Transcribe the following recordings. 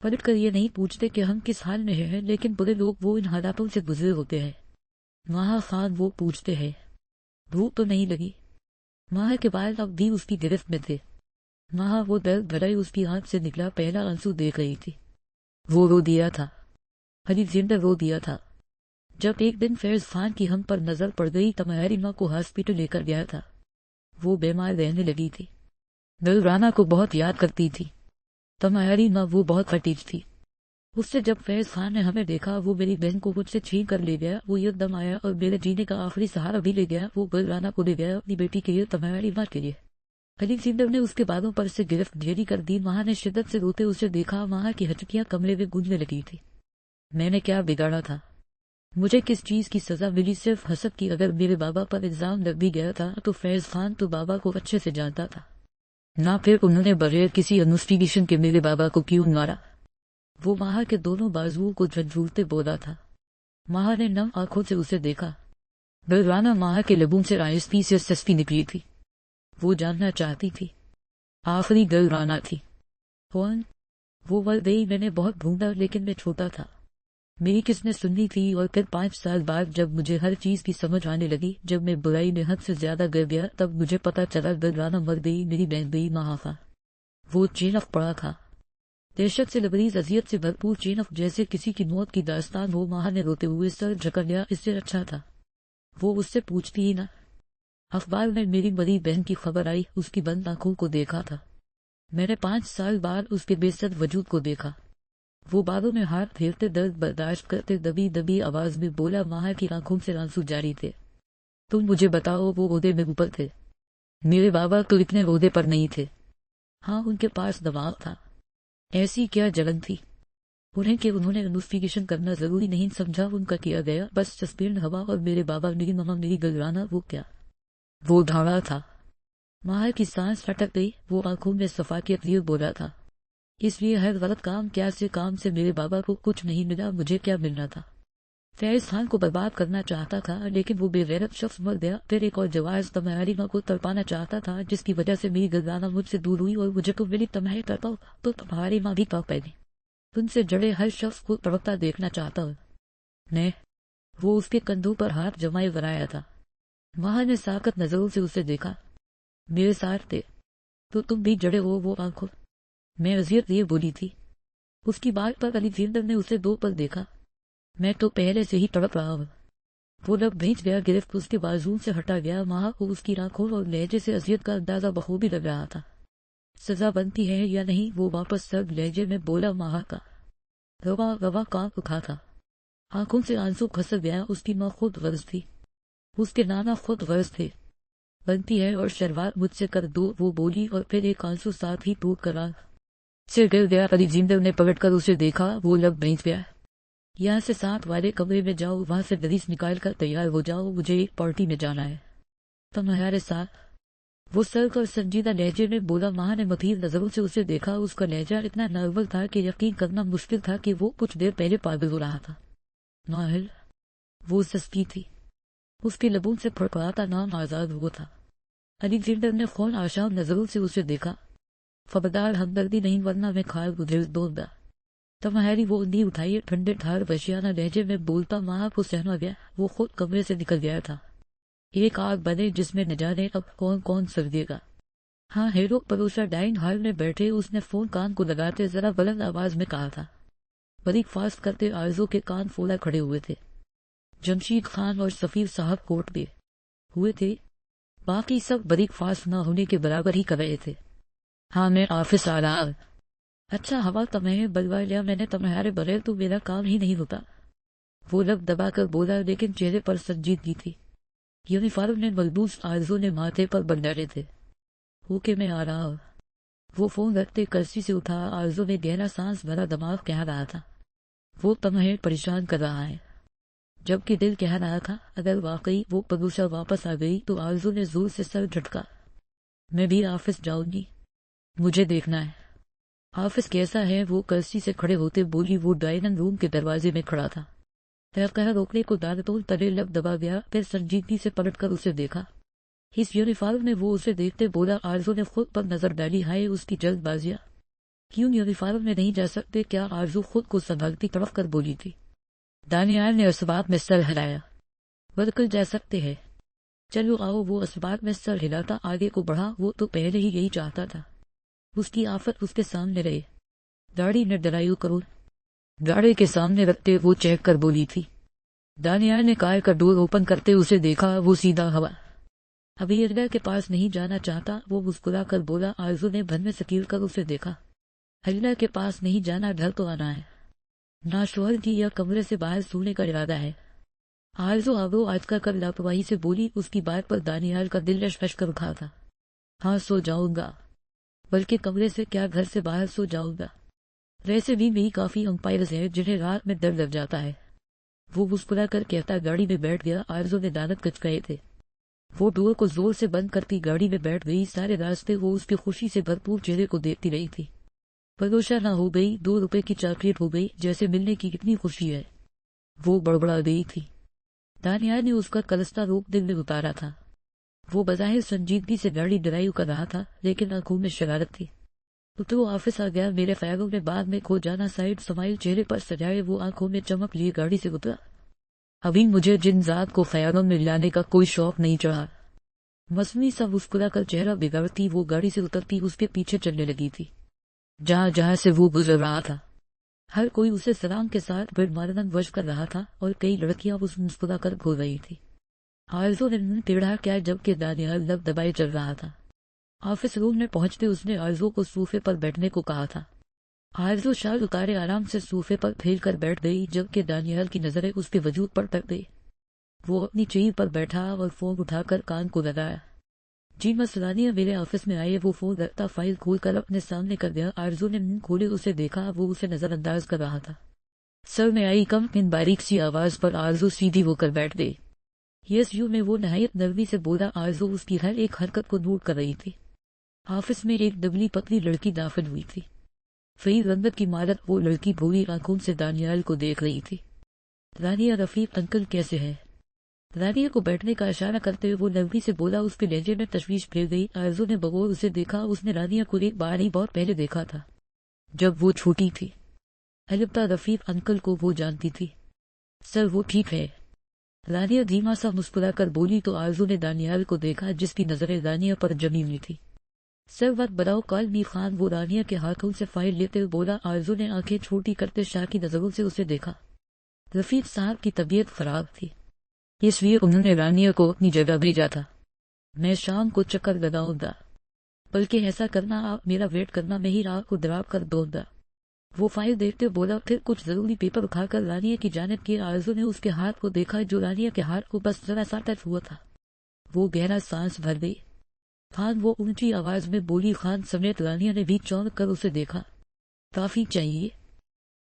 پلٹ کر یہ نہیں پوچھتے کہ ہم کس حال میں ہیں، لیکن بڑے لوگ وہ ان حالاتوں سے گزرے ہوتے ہیں۔ ماہا خان وہ پوچھتے ہیں، بھوک تو نہیں لگی؟ ماہا کے بال اب بھی اس کی گرفت میں تھے۔ ماہا وہ درد بھرائی اس کی آنکھ سے نکلا پہلا آنسو دیکھ رہی تھی۔ وہ رو دیا تھا، علی زندہ رو دیا تھا۔ جب ایک دن فیض خان کی ہم پر نظر پڑ گئی تو میری ماں کو ہاسپٹل لے کر گیا تھا۔ وہ بیمار رہنے لگی تھی، دل رانا کو بہت یاد کرتی تھی۔ تمہاری ماں وہ بہت فتیج تھی۔ اس سے جب فیض خان نے ہمیں دیکھا، وہ میری بہن کو مجھ سے چھین کر لے گیا۔ وہ ایک دم آیا اور میرے جینے کا آخری سہارا بھی لے گیا۔ وہ دل رانا کو لے گیا اپنی بیٹی کے لیے، تمہاری ماں کے لیے۔ علی زندر نے اس کے بالوں پر سے گرفت ڈھیری کر دی۔ ماں نے شدت سے روتے اسے دیکھا۔ ماں کی ہچکیاں کمرے میں گونجنے لگی تھی۔ میں نے کیا بگاڑا تھا؟ مجھے کس چیز کی سزا ملی؟ صرف حسد کی۔ اگر میرے بابا پر الزام لگ بھی گیا تھا تو فیض خان تو بابا کو اچھے سے جانتا تھا، نہ پھر انہوں نے بغیر کسی انویسٹیگیشن کے میرے بابا کو کیوں مارا؟ وہ ماہ کے دونوں بازوؤں کو جھنجھوڑتے بولا تھا۔ ماہ نے نم آنکھوں سے اسے دیکھا۔ دلرانا ماہ کے لبوں سے ISP سے سستی نکلی تھی۔ وہ جاننا چاہتی تھی، آخری دلرانا تھی کون؟ وہ والدئی میں نے بہت ڈھونڈا، لیکن میں چھوٹا تھا، میری کس نے سننی تھی؟ اور پھر 5 سال بعد جب مجھے ہر چیز کی سمجھ آنے لگی، جب میں برائی میں حد سے زیادہ گر گیا، تب مجھے پتا چلا دلرانا مر گئی، میری بہن گئی ماہ کا۔ وہ چینف پڑا تھا، دہشت سے لبریز، اذیت سے بھرپور چینف، جیسے کسی کی موت کی داستان ہو۔ ماہ نے روتے ہوئے سر جھکا لیا۔ اس سے اچھا تھا وہ اس سے پوچھتی ہی نہ۔ اخبار میں میری بڑی بہن کی خبر آئی، اس کی بند آنکھوں کو دیکھا تھا۔ میں نے 5 سال بعد اس کے بے سد وجود کو دیکھا۔ وہ بالوں میں ہاتھ پھیرتے درد برداشت کرتے دبی دبی آواز میں بولا۔ ماہ کی آنکھوں سے آنسو جاری تھے۔ تم مجھے بتاؤ، وہ عہدے میں اوپر تھے؟ میرے بابا تو اتنے عہدے پر نہیں تھے۔ ہاں، ان کے پاس دماغ تھا۔ ایسی کیا جلن تھی انہیں کہ انہوں نے انویسٹیگیشن کرنا ضروری نہیں سمجھا؟ ان کا کیا گیا بس سسپینڈ ہوا۔ اور میرے بابا، میری ماما، میری گلرانا، وہ کیا؟ وہ ڈھاڑا تھا۔ ماہ کی سانس اٹک گئی۔ وہ آنکھوں میں صفاقیت لیے بولا تھا، اس لیے ہر غلط کام کام سے میرے بابا کو کچھ نہیں ملا، مجھے کیا ملنا تھا؟ فیض خان کو برباد کرنا چاہتا تھا، لیکن وہ بے غیرت شخص مر گیا۔ پھر ایک اور جواز تمہاری ماں کو تڑپانا چاہتا تھا، جس کی وجہ سے میری گلرانا مجھ سے دور ہوئی، اور مجھے کو ملی تمہاری تڑپاؤ تو تمہاری ماں بھی تڑپ گئی۔ تم سے جڑے ہر شخص کو تڑپتا دیکھنا چاہتا ہوں میں۔ وہ اس کے کندھوں پر ہاتھ جمائے بنایا تھا۔ ماہ نے ساکت نظروں سے اسے دیکھا۔ میرے ساتھ تھے تو تم بھی جڑے ہو؟ وہ آنکھوں میں اذیت لیے بولی تھی۔ اس کی بات پر علی زندر نے اسے 2 پل دیکھا۔ میں تو پہلے سے ہی تڑپ رہا ہوں۔ وہ لب بھینچ گیا، گرفت اس کے بازو سے ہٹا گیا۔ ماہ کو اس کی آنکھوں اور لہجے سے اذیت کا اندازہ بخوبی لگ رہا تھا۔ سزا بنتی ہے یا نہیں؟ وہ واپس سرد لہجے میں بولا۔ ماہ کا روا روا کام اٹھا تھا، آنکھوں سے آنسو کھسک گیا۔ اس کی ماں خود غرض تھی، اس کے نانا خود غرض تھے۔ بنتی ہے اور شروعات مجھ سے کر دو، وہ بولی، اور پھر ایک آنسو ساتھ ہی ٹوٹ کر سے گر گیا۔ علی زندر نے پلٹ کر اسے دیکھا۔ وہ لب بھینچ گیا۔ یہاں سے ساتھ والے کمرے میں جاؤ، وہاں سے دریس نکال کر تیار ہو جاؤ، مجھے ایک پارٹی میں جانا ہے۔ تمہارے ساتھ؟ وہ سرد اور سنجیدہ لہجے میں بولا۔ ماہ نے مثیر نظروں سے اسے دیکھا۔ اس کا لہجہ اتنا نارمل تھا کہ یقین کرنا مشکل تھا کہ وہ کچھ دیر پہلے پاگل ہو رہا تھا۔ ناہل، وہ سستی تھی، اس کے لبوں سے پھڑپڑاتا نام آزاد ہوا تھا۔ علی زندر نے خون آشام نظروں سے اسے دیکھا۔ خبردار، ہمدردی نہیں ورنہ میں کھال گزر دوں گا۔ تمہاری وہ انگلی اٹھائی، ٹھنڈے ٹھار وحشیانہ لہجے میں بولتا۔ ماہ کو سہما گیا۔ وہ خود کمرے سے نکل گیا تھا۔ ایک آگ بنے جس میں نہ جانے اب کون کون سر دے گا۔ ہاں، ہیرو پروسا ڈائننگ ہال میں بیٹھے۔ اس نے فون کان کو لگاتے ذرا بلند آواز میں کہا تھا۔ بریک فاسٹ کرتے آرزو کے کان فولا کھڑے ہوئے تھے۔ جمشید خان اور سفیر صاحب کوٹ پہ ہوئے تھے، باقی سب بریک فاسٹ نہ ہونے کے برابر ہی کر رہے تھے۔ ہاں، میں آفس آ رہا ہوں۔ اچھا ہوا تمہیں بلوا لیا میں نے، تمہارے بغیر تو میرا کام ہی نہیں ہوتا۔ وہ لب دبا کر بولا، لیکن چہرے پر سنجیدگی تھی۔ یونیفارم نے ملبوس آرزو نے ماتھے پر بن ڈالے تھے۔ ہو کہ میں آ رہا ہوں۔ وہ فون رکھتے کرسی سے اٹھا۔ آرزو میں گہرا سانس بھرا دماغ کہہ رہا تھا، وہ تمہیں پریشان کر رہا ہے، جبکہ دل کہہ رہا تھا اگر واقعی وہ پروسا واپس آ گئی تو۔ آرزو نے زور سے سر جھٹکا۔ میں بھی آفس جاؤں گی، مجھے دیکھنا ہے آفس کیسا ہے۔ وہ کرسی سے کھڑے ہوتے بولی۔ وہ ڈائننگ روم کے دروازے میں کھڑا تھا، کہ روکنے کو دانتوں تلے لب دبا گیا، پھر سنجیدگی سے پلٹ کر اسے دیکھا۔ اس یونیفارم میں وہ اسے دیکھتے بولا۔ آرزو نے خود پر نظر ڈالی۔ ہائے، اس کی جلد بازیاں، کیوں یونیفارم میں نہیں جا سکتے؟ کیا آرزو خود کو سنبھالتی تڑپ کر بولی تھی۔ دانیال نے اسباب میں سر ہلایا۔ بالکل جا سکتے ہیں، چلو آؤ۔ وہ اسباب میں سر ہلاتا آگے کو بڑھا، وہ تو پہلے ہی یہی چاہتا تھا۔ اس کی آفت اس کے سامنے رہے۔ گاڑی نے ڈرائیو کرو، گاڑی کے سامنے رکھتے وہ چیک کر بولی تھی۔ دانیال نے کار کا ڈور اوپن کرتے اسے دیکھا، وہ سیدھا ہوا۔ ابھی ارگا کے پاس نہیں جانا چاہتا، وہ مسکرا کر بولا۔ آرزو نے بھن میں سکیل کر اسے دیکھا۔ ارگا کے پاس نہیں جانا، گھر تو آنا ہے، نہ شوہر کی یا کمرے سے باہر سونے کا ارادہ ہے۔ آرزو آبرو آج کر لاپرواہی سے بولی۔ اس کی بات پر دانیال کا دل لش کر اٹھا تھا۔ ہاں سو جاؤں گا، بلکہ کمرے سے کیا گھر سے باہر سو جاؤں گا۔ ویسے بھی میری کافی امپائرز ہیں جنہیں رات میں ڈر لگ جاتا ہے۔ وہ مسکرا کر کہتا گاڑی میں بیٹھ گیا۔ آرزو نے دانت کچکائے تھے۔ وہ ڈور کو زور سے بند کرتی گاڑی میں بیٹھ گئی۔ سارے راستے وہ اس کے خوشی سے بھرپور چہرے کو دیکھتی رہی تھی۔ پروشا نہ ہو گئی، 2 روپے کی چاکلیٹ ہو گئی، جیسے ملنے کی کتنی خوشی ہے۔ وہ بڑبڑا گئی تھی۔ دانیال نے اس کا کلستا روپ دل میں اتارا تھا۔ وہ بظاہر سنجیدگی سے گاڑی ڈرائیو کر رہا تھا، لیکن آنکھوں میں شرارت تھی۔ تو آفس آ گیا، میرے خیالوں میں بعد میں کھو جانا۔ سائڈ سمائل چہرے پر سجائے وہ آنکھوں میں چمک لیے گاڑی سے اترا۔ ابھی مجھے جن ذات کو خیالوں میں لانے کا کوئی شوق نہیں چڑھا۔ مصنوعی سا مسکرا کر چہرہ بگڑتی وہ گاڑی سے اترتی اس کے پیچھے چلنے لگی تھی۔ جہاں جہاں سے وہ گزر رہا تھا ہر کوئی اسے سلام کے ساتھ بڑ مارنن وش کر رہا تھا، اور کئی لڑکیاں اس مسکرا کر گھور رہی تھی۔ آرزو نے منہ ٹیڑھا کیا جبکہ دانیال لب دبائے چل رہا تھا۔ آفس روم میں پہنچتے اس نے آرزو کو صوفے پر بیٹھنے کو کہا تھا۔ آرزو شال اتارے آرام سے صوفے پر پھیل کر بیٹھ گئی، جبکہ دانیال کی نظریں اس کے وجود پر ٹک گئی۔ وہ اپنی چیئر پر بیٹھا اور فون اٹھا کر کان کو لگایا۔ جی مسلانیہ میرے آفس میں آئے۔ وہ فون رکھتا فائل کھول کر اپنے سامنے کر دیا۔ آرزو نے منہ کھولے اسے دیکھا، وہ اسے نظر انداز کر رہا تھا۔ سر میں آئی کم ان باریک سی آواز پر آرزو سیدھی ہو کر بیٹھ گئی۔ یس یو میں وہ نہایت نرمی سے بولا۔ آرزو اس کی ہر ایک حرکت کو نوٹ کر رہی تھی۔ آفس میں ایک دبلی پتلی لڑکی داخل ہوئی تھی۔ فری رنگت کی مالک وہ لڑکی بھوری آنکھوں سے دانیال کو دیکھ رہی تھی۔ رانیہ رفیق انکل کیسے ہے؟ رانیہ کو بیٹھنے کا اشارہ کرتے ہوئے وہ نرمی سے بولا۔ اس کے لہجے میں تشویش پھیل گئی۔ آرزو نے بغور اسے دیکھا۔ اس نے رانیہ کو ایک بار ہی بہت پہلے دیکھا تھا، جب وہ چھوٹی تھی۔ البتہ رفیق انکل کو وہ جانتی تھی۔ سر وہ ٹھیک ہے، رانیہ دھیما سا مسکرا کر بولی تو آرزو نے دانیال کو دیکھا جس کی نظریں رانیہ پر جمی ہوئی تھی۔ سر وقت بڑاؤ کال می خان وہ رانیہ کے ہاتھوں سے فائل لیتے ہوئے بولا۔ آرزو نے آنکھیں چھوٹی کرتے شاہ کی نظروں سے اسے دیکھا۔ رفیق صاحب کی طبیعت خراب تھی، اس لیے انہوں نے رانیہ کو اپنی جگہ بھیجا تھا۔ میں شام کو چکر لگاؤں گا، بلکہ ایسا کرنا آپ میرا ویٹ کرنا، میں ہی رات کو ڈراپ کر دوں گا۔ وہ فائل دیکھتے بولا، پھر کچھ ضروری پیپر اٹھا کر رانیہ کی جانب کیے۔ آرزو نے اس کے ہاتھ کو دیکھا جو رانیہ کے ہاتھ کو بس ذرا سا ٹچ ہوا تھا۔ وہ گہرا سانس بھر گئی۔ خان وہ اونچی آواز میں بولی۔ خان سمیت رانیہ نے بھی چونک کر اسے دیکھا۔ کافی چاہیے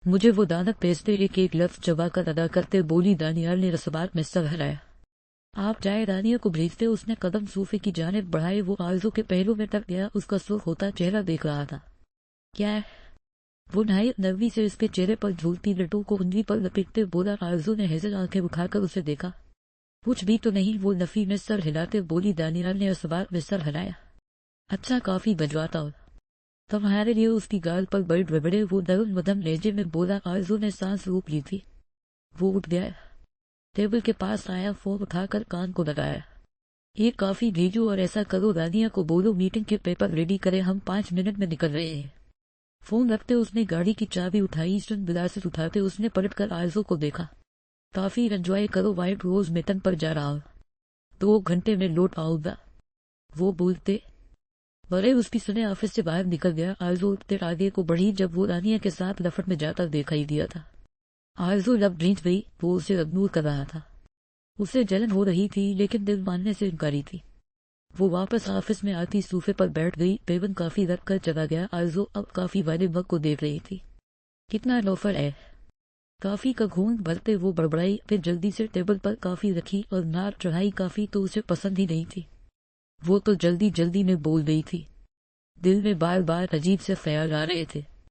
مجھے، وہ دانت پیستے ایک ایک لفظ چبا کر ادا کرتے بولی۔ دانیال نے رسبات میں سر ہلایا۔ آپ جائے رانیہ کو بھیجتے۔ اس نے قدم صوفے کی جانب بڑھائے۔ وہ آرزو کے پہلو میں ٹک گیا، اس کا سرخ ہوتا چہرہ دیکھ رہا تھا۔ کیا ہے؟ وہ نہایت نرمی سے اس کے چہرے پر جھولتی لٹوں کو انگلی پر لپیٹتے بولا۔ آرزو نے ہیزل آنکھیں اٹھا کر اسے دیکھا۔ کچھ بھی تو نہیں، وہ نفی میں سر ہلاتے بولی۔ دانیال نے اسبات میں سر ہلایا۔ اچھا کافی بجواتا ہو تمہارے لیے۔ اس کی گال پر بڑے بڑے وہ نرم مدھم لہجے میں بولا۔ آرزو نے سانس روک لی تھی۔ وہ اٹھ گیا، ٹیبل کے پاس آیا، فون اٹھا کر کان کو لگایا۔ ایک کافی بھیجو اور ایسا کرو رانیہ کو بولو میٹنگ کے پیپر ریڈی کرے، ہم 5 منٹ میں نکل رہے ہیں۔ فون رکھتے اس نے گاڑی کی چابی اٹھائی۔ سن گلاسز اٹھاتے اس نے پلٹ کر آرزو کو دیکھا۔ کافی انجوائے کرو، وائٹ روز میٹن پر جا رہا ہوں، 2 گھنٹے میں لوٹ آؤں گا۔ وہ بولتے بڑے اس کی سنے آفس سے باہر نکل گیا۔ آرزو اٹھتے آگے کو بڑھی جب وہ رانیہ کے ساتھ لفٹ میں جاتا دکھائی دیا تھا۔ آرزو لب بھیج گئی، وہ اسے اگنور کر رہا تھا۔ اسے جلن ہو رہی تھی لیکن دل ماننے سے انکاری تھی۔ وہ واپس آفس میں آتی صوفے پر بیٹھ گئی۔ پیون کافی رکھ کر چلا گیا۔ آرزو اب کافی والے مگ کو دیکھ رہی تھی۔ کتنا لوفر ہے، کافی کا گھونٹ بھرتے وہ بڑبڑائی، پھر جلدی سے ٹیبل پر کافی رکھی اور نار چڑھائی۔ کافی تو اسے پسند ہی نہیں تھی، وہ تو جلدی جلدی میں بول گئی تھی۔ دل میں بار بار عجیب سے خیال آ رہے تھے۔